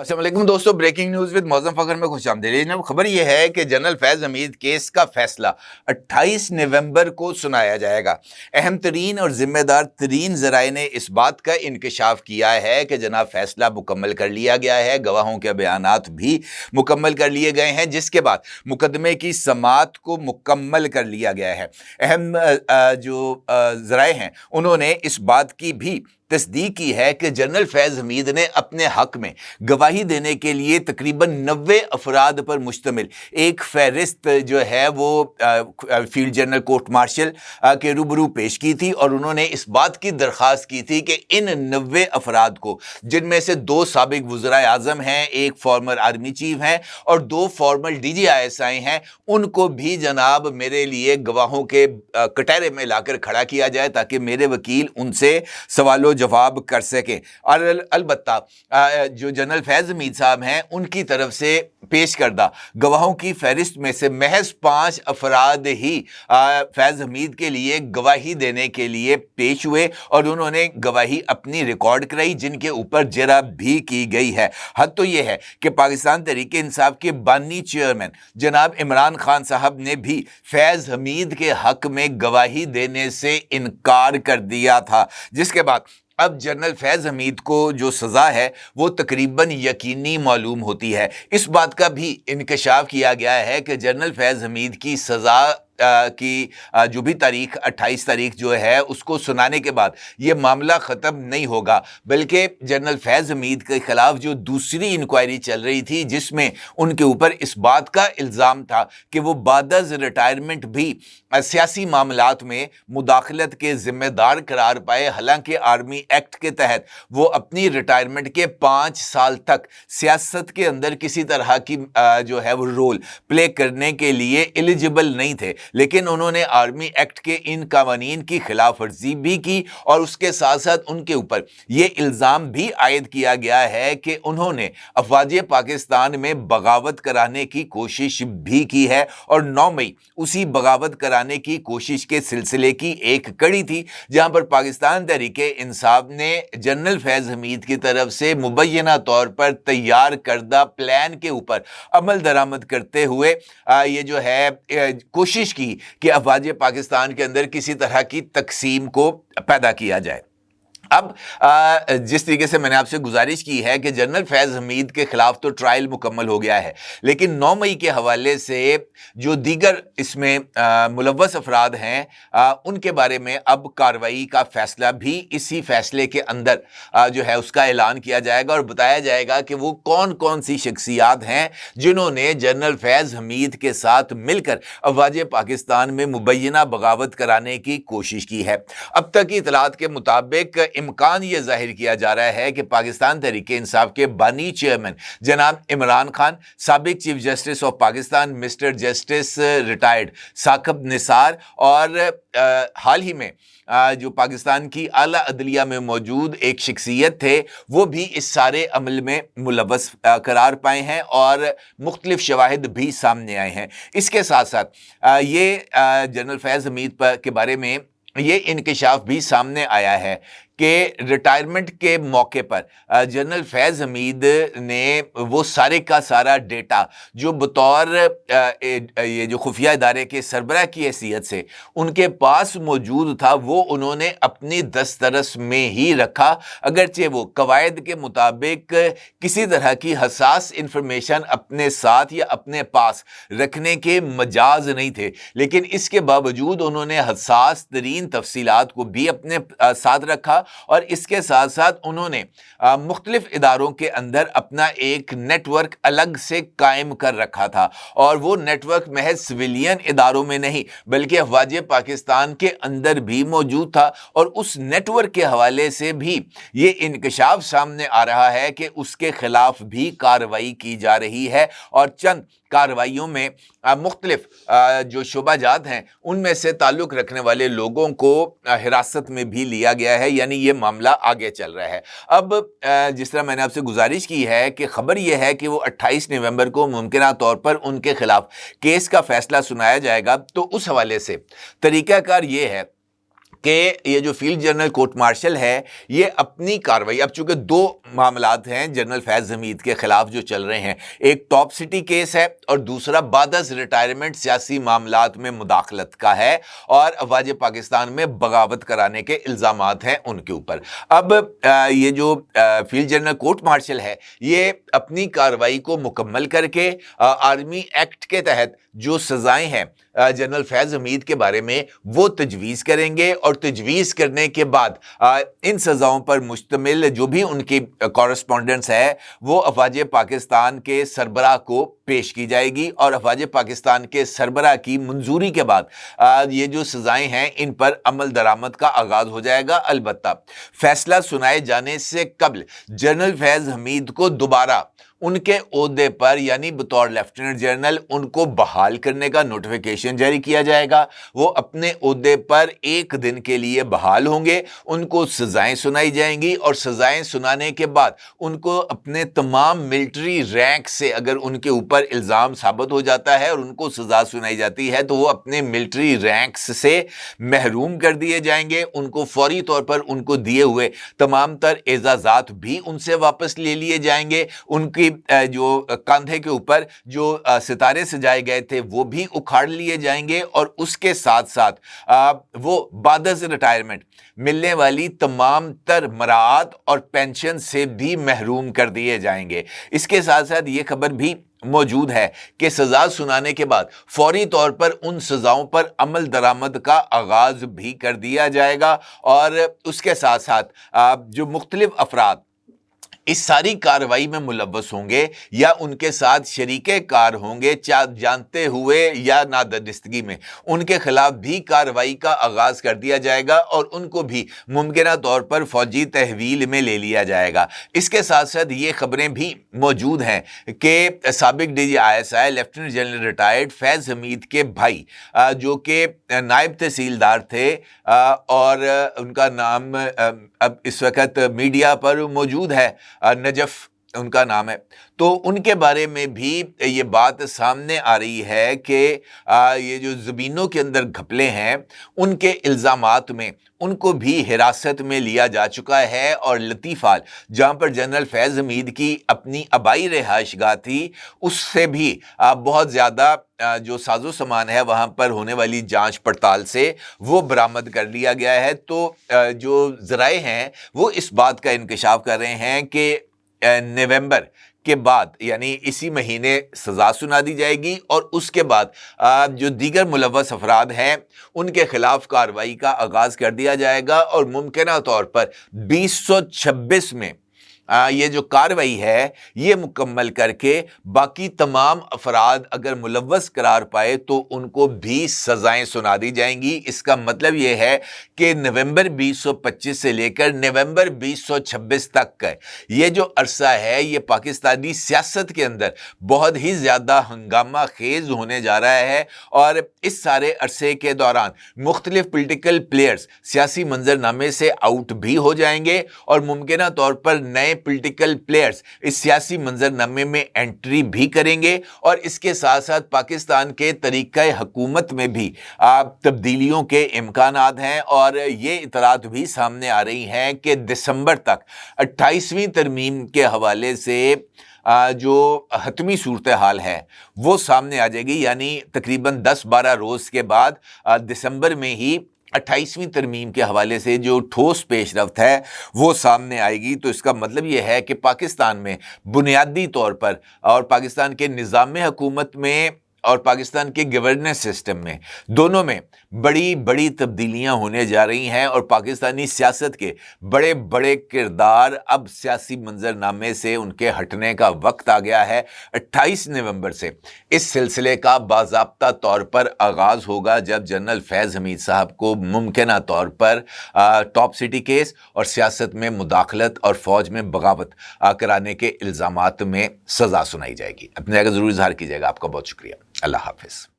السلام علیکم دوستو، بریکنگ نیوز ود معظم فخر میں خوش آمدید۔ خبر یہ ہے کہ جنرل فیض حمید کیس کا فیصلہ 28 نومبر کو سنایا جائے گا۔ اہم ترین اور ذمہ دار ترین ذرائع نے اس بات کا انکشاف کیا ہے کہ جناب فیصلہ مکمل کر لیا گیا ہے، گواہوں کے بیانات بھی مکمل کر لیے گئے ہیں، جس کے بعد مقدمے کی سماعت کو مکمل کر لیا گیا ہے۔ اہم جو ذرائع ہیں انہوں نے اس بات کی بھی تصدیق کی ہے کہ جنرل فیض حمید نے اپنے حق میں گواہی دینے کے لیے تقریباً 90 افراد پر مشتمل ایک فہرست جو ہے وہ field general court marshal K روبرو پیش کی تھی، اور انہوں نے اس بات کی درخواست کی تھی کہ ان 90 افراد کو، جن میں سے 2 سابق وزرائے اعظم ہیں، ایک فارمر آرمی چیف ہیں اور 2 فارمر DGISI ہیں، ان کو بھی جناب میرے لیے گواہوں کے کٹہرے میں لا کر کھڑا کیا جائے تاکہ میرے وکیل ان سے سوال و جواب کر سکیں۔ اور البتہ جو جنرل فیض حمید صاحب ہیں ان کی طرف سے پیش کردہ گواہوں کی فہرست میں سے محض 5 افراد ہی فیض حمید کے لیے گواہی دینے کے لیے پیش ہوئے، اور انہوں نے گواہی اپنی ریکارڈ کرائی، جن کے اوپر جرح بھی کی گئی ہے۔ حد تو یہ ہے کہ پاکستان تحریک انصاف کے بانی چیئرمین جناب عمران خان صاحب نے بھی فیض حمید کے حق میں گواہی دینے سے انکار کر دیا تھا، جس کے بعد اب جنرل فیض حمید کو جو سزا ہے وہ تقریباً یقینی معلوم ہوتی ہے۔ اس بات کا بھی انکشاف کیا گیا ہے کہ جنرل فیض حمید کی سزا کی جو بھی تاریخ 28 تاریخ جو ہے اس کو سنانے کے بعد یہ معاملہ ختم نہیں ہوگا، بلکہ جنرل فیض حمید کے خلاف جو دوسری انکوائری چل رہی تھی، جس میں ان کے اوپر اس بات کا الزام تھا کہ وہ بعد از ریٹائرمنٹ بھی سیاسی معاملات میں مداخلت کے ذمہ دار قرار پائے، حالانکہ آرمی ایکٹ کے تحت وہ اپنی ریٹائرمنٹ کے 5 سال تک سیاست کے اندر کسی طرح کی جو ہے وہ رول پلے کرنے کے لیے ایلیجبل نہیں تھے، لیکن انہوں نے آرمی ایکٹ کے ان قوانین کی خلاف ورزی بھی کی، اور اس کے ساتھ ساتھ ان کے اوپر یہ الزام بھی عائد کیا گیا ہے کہ انہوں نے افواج پاکستان میں بغاوت کرانے کی کوشش بھی کی ہے، اور 9 مئی اسی بغاوت کرانے کی کوشش کے سلسلے کی ایک کڑی تھی، جہاں پر پاکستان تحریک انصاف نے جنرل فیض حمید کی طرف سے مبینہ طور پر تیار کردہ پلان کے اوپر عمل درآمد کرتے ہوئے یہ جو ہے کوشش کی کہ افواج پاکستان کے اندر کسی طرح کی تقسیم کو پیدا کیا جائے۔ اب جس طریقے سے میں نے آپ سے گزارش کی ہے کہ جنرل فیض حمید کے خلاف تو ٹرائل مکمل ہو گیا ہے، لیکن 9 مئی کے حوالے سے جو دیگر اس میں ملوث افراد ہیں ان کے بارے میں اب کارروائی کا فیصلہ بھی اسی فیصلے کے اندر جو ہے اس کا اعلان کیا جائے گا، اور بتایا جائے گا کہ وہ کون کون سی شخصیات ہیں جنہوں نے جنرل فیض حمید کے ساتھ مل کر افواج پاکستان میں مبینہ بغاوت کرانے کی کوشش کی ہے۔ اب تک کی اطلاعات کے مطابق امکان یہ ظاہر کیا جا رہا ہے کہ پاکستان تحریک انصاف کے بانی چیئرمین جناب عمران خان، سابق chief justice of Pakistan mister justice retired Saqib Nisar, اور حال ہی میں جو پاکستان کی اعلیٰ عدلیہ میں موجود ایک شخصیت تھے، وہ بھی اس سارے عمل میں ملوث قرار پائے ہیں، اور مختلف شواہد بھی سامنے آئے ہیں۔ اس کے ساتھ ساتھ یہ جنرل فیض حمید کے بارے میں یہ انکشاف بھی سامنے آیا ہے کہ ریٹائرمنٹ کے موقع پر جنرل فیض حمید نے وہ سارے کا سارا ڈیٹا جو بطور یہ جو خفیہ ادارے کے سربراہ کی حیثیت سے ان کے پاس موجود تھا، وہ انہوں نے اپنی دسترس میں ہی رکھا، اگرچہ وہ قواعد کے مطابق کسی طرح کی حساس انفارمیشن اپنے ساتھ یا اپنے پاس رکھنے کے مجاز نہیں تھے، لیکن اس کے باوجود انہوں نے حساس ترین تفصیلات کو بھی اپنے ساتھ رکھا، اور اس کے ساتھ ساتھ انہوں نے مختلف اداروں کے اندر اپنا ایک نیٹ ورک الگ سے قائم کر رکھا تھا، اور وہ نیٹ ورک محض سویلین اداروں میں نہیں بلکہ افواج پاکستان کے اندر بھی موجود تھا، اور اس نیٹ ورک کے حوالے سے بھی یہ انکشاف سامنے آ رہا ہے کہ اس کے خلاف بھی کارروائی کی جا رہی ہے، اور چند کارروائیوں میں مختلف جو شعبہ جات ہیں ان میں سے تعلق رکھنے والے لوگوں کو حراست میں بھی لیا گیا ہے، یعنی یہ معاملہ آگے چل رہا ہے۔ اب جس طرح میں نے آپ سے گزارش کی ہے کہ خبر یہ ہے کہ وہ 28 نومبر کو ممکنہ طور پر ان کے خلاف کیس کا فیصلہ سنایا جائے گا، تو اس حوالے سے طریقہ کار یہ ہے کہ یہ جو فیلڈ جنرل کورٹ مارشل ہے یہ اپنی کارروائی، اب چونکہ دو معاملات ہیں جنرل فیض حمید کے خلاف جو چل رہے ہیں، ایک ٹاپ سٹی کیس ہے اور دوسرا بعد از ریٹائرمنٹ سیاسی معاملات میں مداخلت کا ہے اور افواج پاکستان میں بغاوت کرانے کے الزامات ہیں ان کے اوپر۔ اب یہ جو فیلڈ جنرل کورٹ مارشل ہے یہ اپنی کارروائی کو مکمل کر کے آرمی ایکٹ کے تحت جو سزائیں ہیں جنرل فیض حمید کے بارے میں وہ تجویز کریں گے، اور تجویز کرنے کے بعد ان سزاؤں پر مشتمل جو بھی ان کی کورسپونڈنس ہے وہ افواج پاکستان کے سربراہ کو پیش کی جائے گی، اور افواج پاکستان کے سربراہ کی منظوری کے بعد یہ جو سزائیں ہیں ان پر عمل درآمد کا آغاز ہو جائے گا۔ البتہ فیصلہ سنائے جانے سے قبل جنرل فیض حمید کو دوبارہ ان کے عہدے پر یعنی بطور لیفٹیننٹ جنرل ان کو بحال کرنے کا نوٹیفیکیشن جاری کیا جائے گا۔ وہ اپنے عہدے پر 1 دن کے لیے بحال ہوں گے، ان کو سزائیں سنائی جائیں گی، اور سزائیں سنانے کے بعد ان کو اپنے تمام ملٹری رینک سے اگر ان کے اوپر الزام ثابت ہو جاتا ہے اور ان کو سزا سنائی جاتی ہے تو وہ اپنے ملٹری رینکس سے محروم کر دیے جائیں گے۔ ان کو فوری طور پر ان کو دیے ہوئے تمام تر اعزازات بھی ان سے واپس لے لیے جائیں گے، ان کی جو کاندھے کے اوپر جو ستارے سجائے گئے تھے وہ بھی اکھاڑ لیے جائیں گے، اور اس کے ساتھ ساتھ وہ بعد از ریٹائرمنٹ ملنے والی تمام تر مراعات اور پینشن سے بھی محروم کر دیے جائیں گے۔ اس کے ساتھ ساتھ یہ خبر بھی موجود ہے کہ سزا سنانے کے بعد فوری طور پر ان سزاؤں پر عمل درآمد کا آغاز بھی کر دیا جائے گا، اور اس کے ساتھ ساتھ جو مختلف افراد اس ساری کارروائی میں ملوث ہوں گے یا ان کے ساتھ شریک کار ہوں گے جانتے ہوئے یا نادانستگی میں، ان کے خلاف بھی کارروائی کا آغاز کر دیا جائے گا اور ان کو بھی ممکنہ طور پر فوجی تحویل میں لے لیا جائے گا۔ اس کے ساتھ ساتھ یہ خبریں بھی موجود ہیں کہ سابق D G ISI lieutenant general retired Faiz Hameed کے بھائی جو کہ نائب تحصیلدار تھے اور ان کا نام اب اس وقت میڈیا پر موجود ہے، نجف ان کا نام ہے، تو ان کے بارے میں بھی یہ بات سامنے آ رہی ہے کہ یہ جو زمینوں کے اندر گھپلے ہیں ان کے الزامات میں ان کو بھی حراست میں لیا جا چکا ہے، اور لطیفال جہاں پر جنرل فیض حمید کی اپنی آبائی رہائش گاہ تھی اس سے بھی بہت زیادہ جو ساز و سامان ہے وہاں پر ہونے والی جانچ پڑتال سے وہ برآمد کر لیا گیا ہے۔ تو جو ذرائع ہیں وہ اس بات کا انکشاف کر رہے ہیں کہ نومبر کے بعد یعنی اسی مہینے سزا سنا دی جائے گی، اور اس کے بعد جو دیگر ملوث افراد ہیں ان کے خلاف کارروائی کا آغاز کر دیا جائے گا، اور ممکنہ طور پر 2026 میں یہ جو کارروائی ہے یہ مکمل کر کے باقی تمام افراد اگر ملوث قرار پائے تو ان کو بھی سزائیں سنا دی جائیں گی۔ اس کا مطلب یہ ہے کہ نومبر 2025 سے لے کر نومبر 2026 تک کا یہ جو عرصہ ہے یہ پاکستانی سیاست کے اندر بہت ہی زیادہ ہنگامہ خیز ہونے جا رہا ہے، اور اس سارے عرصے کے دوران مختلف پولیٹیکل پلیئرز سیاسی منظرنامے سے آؤٹ بھی ہو جائیں گے، اور ممکنہ طور پر نئے پولیٹیکل پلیئرز اس سیاسی منظرنامے میں انٹری بھی کریں گے، اور اس کے ساتھ ساتھ پاکستان کے طریقہ حکومت میں بھی تبدیلیوں کے امکانات ہیں، اور یہ اطلاعات بھی سامنے آ رہی ہیں کہ دسمبر تک 28ویں ترمیم کے حوالے سے جو حتمی صورتحال ہے وہ سامنے آ جائے گی، یعنی تقریباً 10-12 روز کے بعد دسمبر میں ہی 28ویں ترمیم کے حوالے سے جو ٹھوس پیش رفت ہے وہ سامنے آئے گی۔ تو اس کا مطلب یہ ہے کہ پاکستان میں بنیادی طور پر اور پاکستان کے نظام حکومت میں اور پاکستان کے گورننس سسٹم میں دونوں میں بڑی بڑی تبدیلیاں ہونے جا رہی ہیں، اور پاکستانی سیاست کے بڑے بڑے کردار اب سیاسی منظرنامے سے ان کے ہٹنے کا وقت آ گیا ہے۔ 28 نومبر سے اس سلسلے کا باضابطہ طور پر آغاز ہوگا جب جنرل فیض حمید صاحب کو ممکنہ طور پر ٹاپ سٹی کیس اور سیاست میں مداخلت اور فوج میں بغاوت کرانے کے الزامات میں سزا سنائی جائے گی۔ اپنے جگہ ضرور اظہار کیجیے گا۔ آپ کا بہت شکریہ۔ اللہ حافظ۔